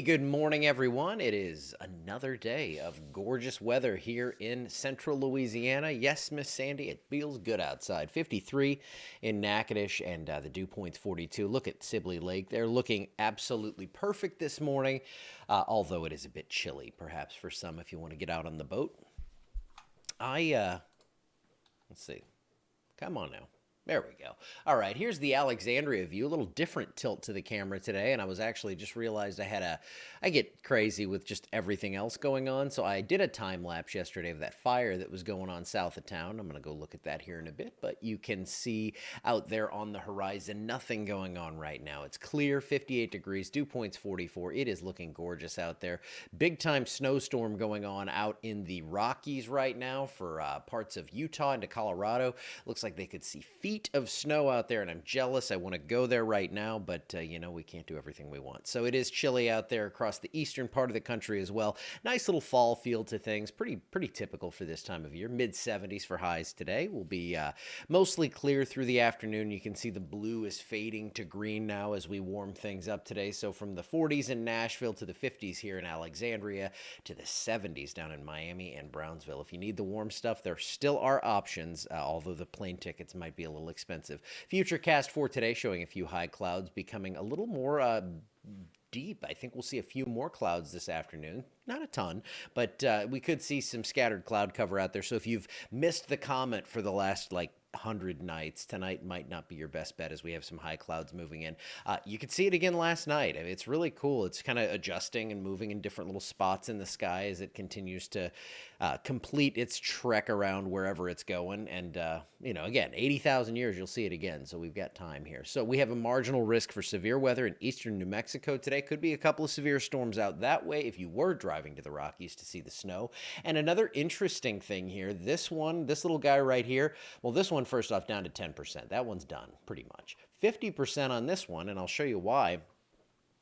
good morning, everyone. It is another day of gorgeous weather here in central Louisiana. Yes, Miss Sandy, it feels good outside. 53 in Natchitoches, and the dew point's 42. Look at Sibley Lake. They're looking absolutely perfect this morning, although it is a bit chilly, perhaps, for some if you want to get out on the boat. Let's see. Come on now. There we go. All right, here's the Alexandria view. A little different tilt to the camera today, and I was actually just realized I get crazy with just everything else going on, so I did a time lapse yesterday of that fire that was going on south of town. I'm going to go look at that here in a bit, but you can see out there on the horizon, nothing going on right now. It's clear, 58 degrees, dew point's 44. It is looking gorgeous out there. Big time snowstorm going on out in the Rockies right now for parts of Utah into Colorado. Looks like they could see feet of snow out there, and I'm jealous. I want to go there right now, but we can't do everything we want. So it is chilly out there across the eastern part of the country as well. Nice little fall feel to things. Pretty typical for this time of year. Mid 70s for highs today. Will be mostly clear through the afternoon. You can see the blue is fading to green now as we warm things up today. So from the 40s in Nashville to the 50s here in Alexandria to the 70s down in Miami and Brownsville. If you need the warm stuff, there still are options, although the plane tickets might be a little expensive. Futurecast for today showing a few high clouds becoming a little more deep. I think we'll see a few more clouds this afternoon. Not a ton, but we could see some scattered cloud cover out there. So if you've missed the comet for the last 100 nights, tonight might not be your best bet as we have some high clouds moving in. You could see it again last night. I mean, it's really cool. It's kind of adjusting and moving in different little spots in the sky as it continues to complete its trek around wherever it's going. And, again, 80,000 years, you'll see it again. So we've got time here. So we have a marginal risk for severe weather in eastern New Mexico today. Could be a couple of severe storms out that way if you were driving to the Rockies to see the snow. And another interesting thing here, this little guy right here, well, this one first off down to 10%. That one's done pretty much. 50% on this one, and I'll show you why.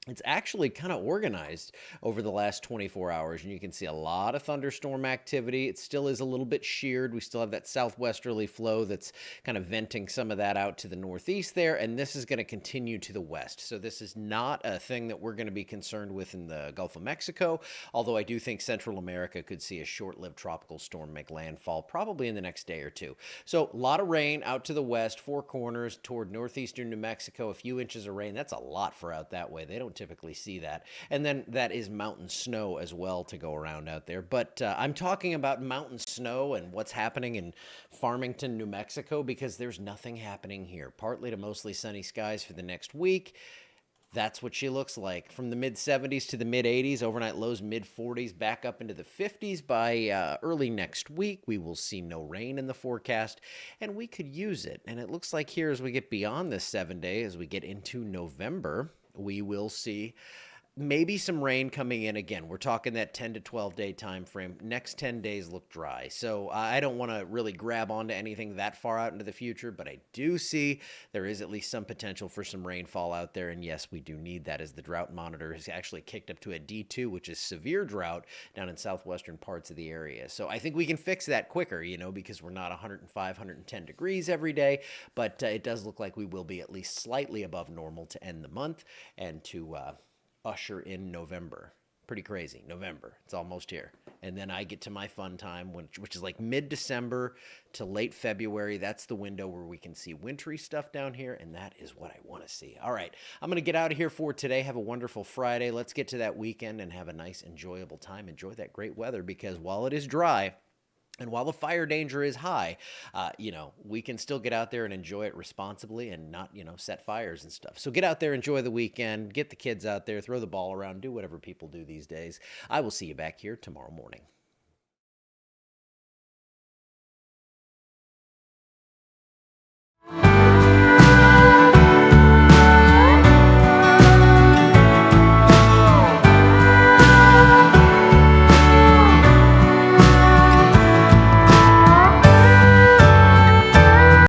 It's actually kind of organized over the last 24 hours, and you can see a lot of thunderstorm activity. It still is a little bit sheared. We still have that southwesterly flow that's kind of venting some of that out to the northeast there, and this is going to continue to the west. So this is not a thing that we're going to be concerned with in the Gulf of Mexico, although I do think Central America could see a short-lived tropical storm make landfall probably in the next day or two. So a lot of rain out to the west, Four Corners toward northeastern New Mexico, a few inches of rain. That's a lot for out that way. They don't typically see that. And then that is mountain snow as well to go around out there. But I'm talking about mountain snow and what's happening in Farmington, New Mexico, because there's nothing happening here. Partly to mostly sunny skies for the next week. That's what she looks like. From the mid-70s to the mid-80s, overnight lows mid-40s, back up into the 50s by early next week. We will see no rain in the forecast, and we could use it. And it looks like here as we get beyond this 7-day, as we get into November, we will see maybe some rain coming in again. We're talking that 10 to 12 day time frame. Next 10 days look dry. So I don't want to really grab onto anything that far out into the future, but I do see there is at least some potential for some rainfall out there. And yes, we do need that as the drought monitor has actually kicked up to a D2, which is severe drought down in southwestern parts of the area. So I think we can fix that quicker, because we're not 105, 110 degrees every day, but it does look like we will be at least slightly above normal to end the month and to usher in November. Pretty crazy. November. It's almost here. And then I get to my fun time, which is like mid-December to late February. That's the window where we can see wintry stuff down here, and that is what I want to see. All right. I'm going to get out of here for today. Have a wonderful Friday. Let's get to that weekend and have a nice, enjoyable time. Enjoy that great weather, because while it is dry, and while the fire danger is high, we can still get out there and enjoy it responsibly and not, set fires and stuff. So get out there, enjoy the weekend, get the kids out there, throw the ball around, do whatever people do these days. I will see you back here tomorrow morning.